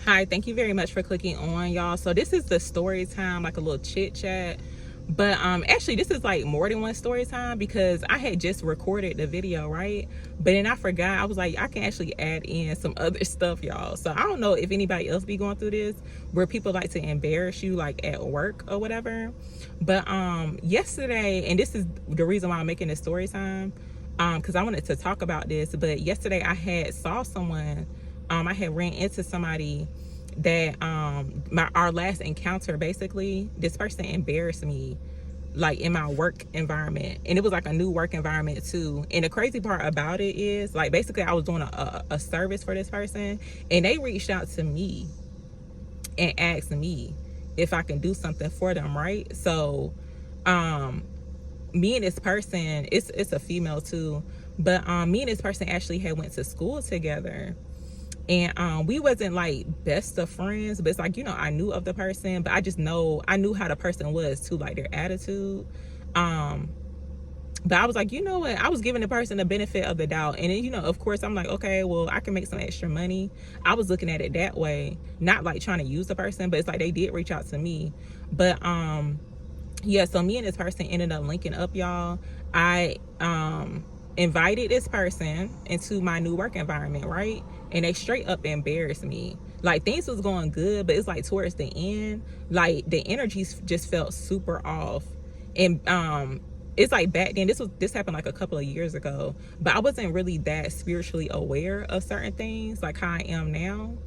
Hi, thank you very much for clicking on, y'all. So this is the story time, like a little chit chat. But actually this is like more than one story time because I had just recorded the video, right? But then I forgot. I was like, I can actually add in some other stuff, y'all. So I don't know if anybody else be going through this where people like to embarrass you like at work or whatever. But yesterday, and this is the reason why I'm making this story time, because I wanted to talk about this. But yesterday I had saw someone, I had ran into somebody that our last encounter, basically this person embarrassed me like in my work environment, and it was like a new work environment too. And the crazy part about it is, like, basically I was doing a service for this person, and they reached out to me and asked me if I can do something for them, right? So me and this person, it's a female too, but me and this person actually had went to school together. And we wasn't like best of friends, but it's like, I knew of the person, but I knew how the person was too, like their attitude. But I was like, you know what, I was giving the person the benefit of the doubt. And then, of course I'm like, okay, well, I can make some extra money. I was looking at it that way, not like trying to use the person, but it's like they did reach out to me. But yeah, so me and this person ended up linking up, y'all. I invited this person into my new work environment, right? And they straight up embarrassed me. Like, things was going good, but it's like towards the end, like the energies just felt super off. And it's like back then, this happened like a couple of years ago, but I wasn't really that spiritually aware of certain things like how I am now.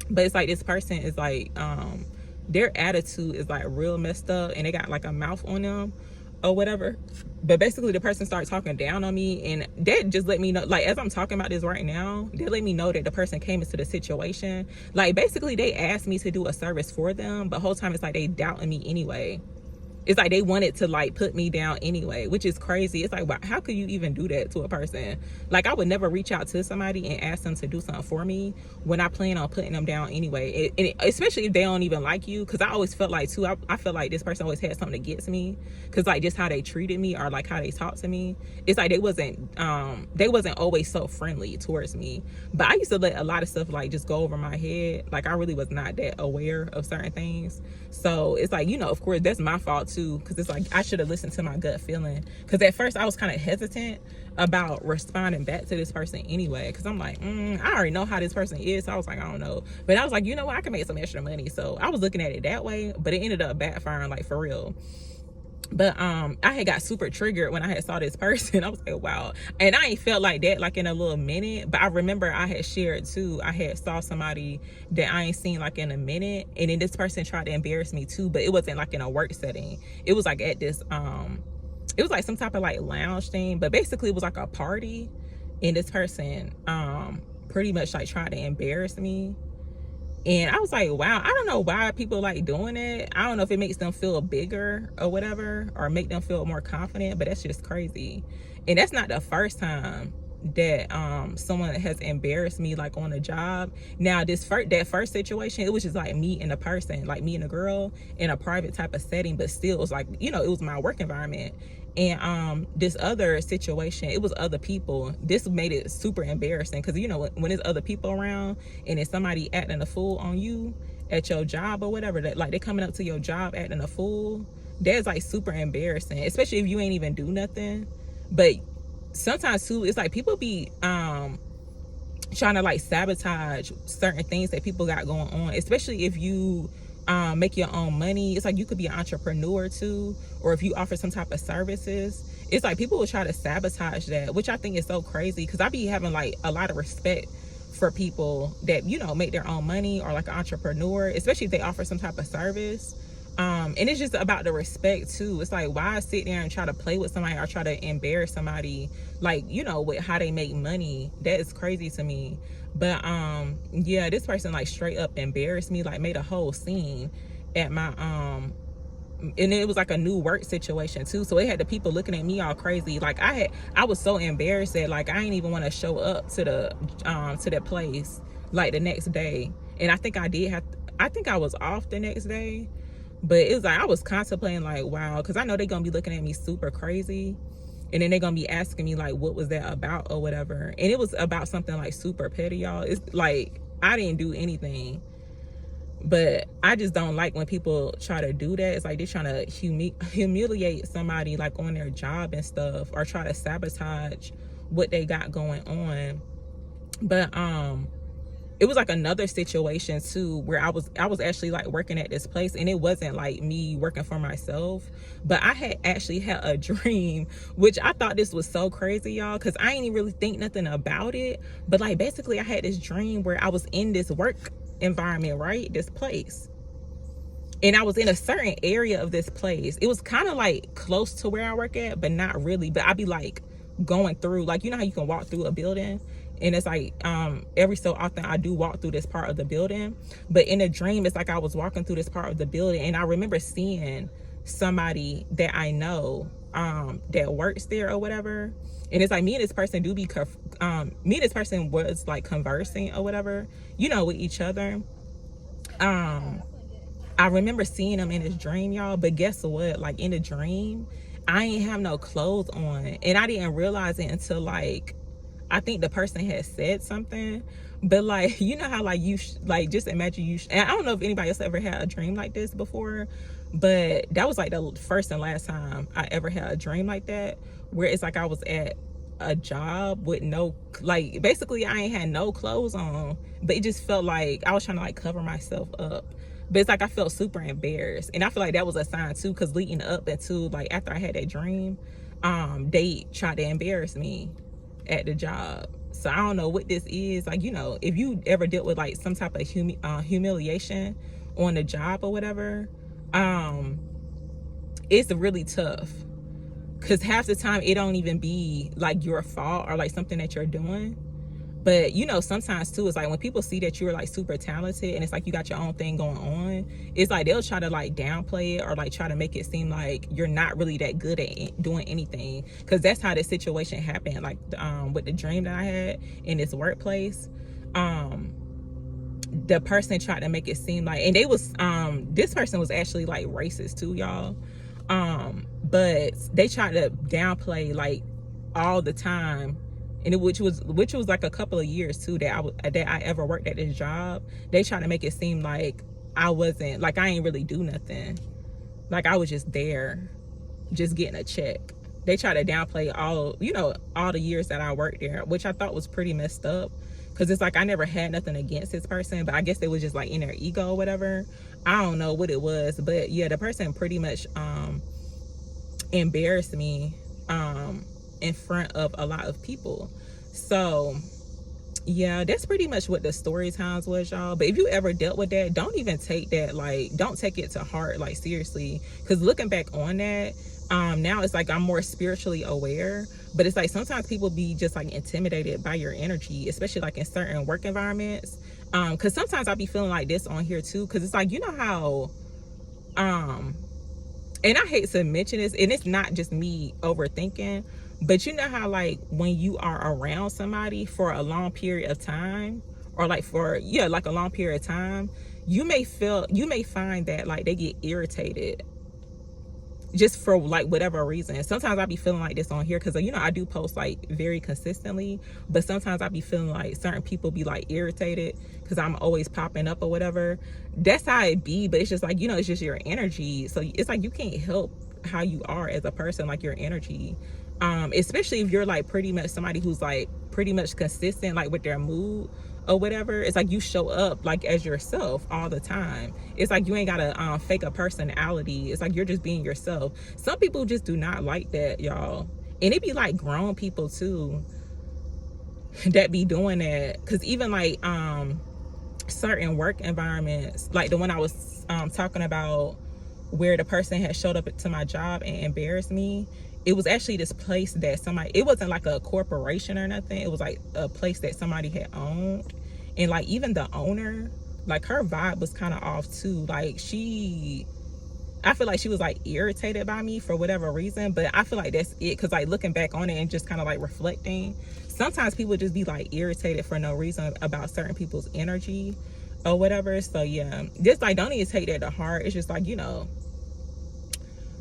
But it's like this person is like their attitude is like real messed up, and they got like a mouth on them or whatever. But basically the person started talking down on me, and that just let me know, like, as I'm talking about this right now, they let me know that the person came into the situation. Like, basically they asked me to do a service for them, but the whole time it's like they doubting me anyway. It's like they wanted to like put me down anyway, which is crazy. It's like, wow, how could you even do that to a person? Like, I would never reach out to somebody and ask them to do something for me when I plan on putting them down anyway. Especially if they don't even like you, because I always felt like too, I felt like this person always had something against me, because like just how they treated me or like how they talked to me, it's like they wasn't always so friendly towards me. But I used to let a lot of stuff like just go over my head. Like, I really was not that aware of certain things. So it's like, of course that's my fault too, because it's like I should have listened to my gut feeling, because at first I was kind of hesitant about responding back to this person anyway, because I'm like, I already know how this person is. So I was like, I don't know. But I was like, you know what, I can make some extra money. So I was looking at it that way, but it ended up backfiring, like, for real. But I had got super triggered when I had saw this person. I was like, wow. And I ain't felt like that like in a little minute. But I remember I had shared too, I had saw somebody that I ain't seen like in a minute, and then this person tried to embarrass me too, but it wasn't like in a work setting. It was like at this it was like some type of like lounge thing, but basically it was like a party, and this person pretty much like tried to embarrass me. And I was like, wow, I don't know why people like doing it. I don't know if it makes them feel bigger or whatever, or make them feel more confident, but that's just crazy. And that's not the first time that someone has embarrassed me like on a job. Now that first situation, it was just like me and a person, like me and a girl in a private type of setting, but still it was like, it was my work environment. And this other situation, it was other people. This made it super embarrassing, because when there's other people around and it's somebody acting a fool on you at your job or whatever, that like they coming up to your job acting a fool, that's like super embarrassing, especially if you ain't even do nothing. But sometimes too, it's like people be trying to like sabotage certain things that people got going on, especially if you make your own money. It's like you could be an entrepreneur too, or if you offer some type of services, it's like people will try to sabotage that, which I think is so crazy, because I be having like a lot of respect for people that make their own money, or like an entrepreneur, especially if they offer some type of service. And it's just about the respect too. It's like, why sit there and try to play with somebody or try to embarrass somebody, like, with how they make money? That is crazy to me. But yeah, this person like straight up embarrassed me, like made a whole scene at my and it was like a new work situation too, so it had the people looking at me all crazy. Like, I was so embarrassed that like I didn't even want to show up to the place like the next day. And I think I was off the next day. But it was like I was contemplating like, wow, because I know they're gonna be looking at me super crazy, and then they're gonna be asking me like, what was that about or whatever. And it was about something like super petty, y'all. It's like I didn't do anything. But I just don't like when people try to do that. It's like they're trying to humiliate somebody like on their job and stuff, or try to sabotage what they got going on. But it was like another situation too, where I was actually like working at this place, and it wasn't like me working for myself, but I had actually had a dream, which I thought this was so crazy, y'all, because I ain't really think nothing about it. But like basically I had this dream where I was in this work environment, right, this place, and I was in a certain area of this place. It was kind of like close to where I work at, but not really. But I'd be like going through, like, you know how you can walk through a building, and it's like every so often I do walk through this part of the building. But in a dream, it's like I was walking through this part of the building, and I remember seeing somebody that I know that works there or whatever. And it's like me and this person me and this person was like conversing or whatever, you know, with each other. I remember seeing them in this dream, y'all. But guess what? Like in the dream, I ain't have no clothes on, and I didn't realize it until like I think the person had said something. But like, you know how like like just imagine and I don't know if anybody else ever had a dream like this before, but that was like the first and last time I ever had a dream like that, where it's like I was at a job with no, like basically I ain't had no clothes on, but it just felt like I was trying to like cover myself up. But it's like I felt super embarrassed, and I feel like that was a sign too, because leading up into like after I had that dream, they tried to embarrass me at the job. So I don't know what this is. Like, you know, if you ever dealt with like some type of humiliation on the job or whatever, it's really tough, because half the time it don't even be like your fault or like something that you're doing. But you know, sometimes too, it's like when people see that you're like super talented and it's like you got your own thing going on, it's like they'll try to like downplay it, or like try to make it seem like you're not really that good at doing anything. Because that's how this situation happened, like with the dream that I had in this workplace. The person tried to make it seem like, and they was this person was actually like racist too, y'all. But they tried to downplay like all the time, and which was like a couple of years too that I ever worked at this job. They tried to make it seem like I wasn't, like I ain't really do nothing, like I was just there just getting a check. They tried to downplay all, you know, all the years that I worked there, which I thought was pretty messed up, because it's like I never had nothing against this person, but I guess they was just like in their ego or whatever. I don't know what it was, but yeah, the person pretty much embarrassed me in front of a lot of people. So yeah, that's pretty much what the story times was, y'all. But if you ever dealt with that, don't even take that, like, don't take it to heart, like seriously, because looking back on that, now it's like I'm more spiritually aware. But it's like sometimes people be just like intimidated by your energy, especially like in certain work environments, because sometimes I be feeling like this on here too, because it's like, you know how and I hate to mention this, and it's not just me overthinking, but you know how like when you are around somebody for a long period of time, or like for, yeah, like a long period of time, you may find that like they get irritated just for like whatever reason. Sometimes I be feeling like this on here, because you know I do post like very consistently, but sometimes I be feeling like certain people be like irritated because I'm always popping up or whatever. That's how it be, but it's just like, you know, it's just your energy. So it's like you can't help how you are as a person, like your energy, especially if you're like pretty much somebody who's like pretty much consistent like with their mood or whatever. It's like you show up like as yourself all the time. It's like you ain't gotta fake a personality. It's like you're just being yourself. Some people just do not like that, y'all. And it be like grown people too that be doing that, because even like certain work environments, like the one I was talking about, where the person had showed up to my job and embarrassed me, it was actually this place that somebody, it wasn't like a corporation or nothing, it was like a place that somebody had owned. And like even the owner, like her vibe was kind of off too. Like I feel like she was like irritated by me for whatever reason. But I feel like that's it, because like looking back on it and just kind of like reflecting, sometimes people just be like irritated for no reason about certain people's energy or whatever. So yeah, just like don't even take that to heart. It's just like, you know,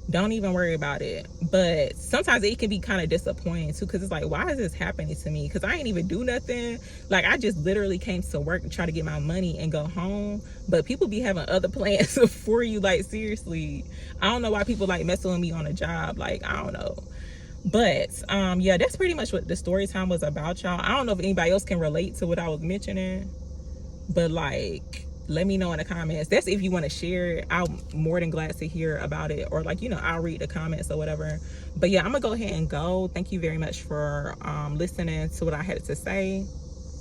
don't even worry about it. But sometimes it can be kind of disappointing too, because it's like, why is this happening to me? Because I ain't even do nothing. Like, I just literally came to work to try to get my money and go home. But people be having other plans for you. Like, seriously, I don't know why people like messing with me on a job. Like, I don't know. But yeah, that's pretty much what the story time was about, y'all. I don't know if anybody else can relate to what I was mentioning, but like, let me know in the comments. That's if you want to share it. I'm more than glad to hear about it, or like, you know, I'll read the comments or whatever. But yeah, I'm gonna go ahead and go. Thank you very much for listening to what I had to say.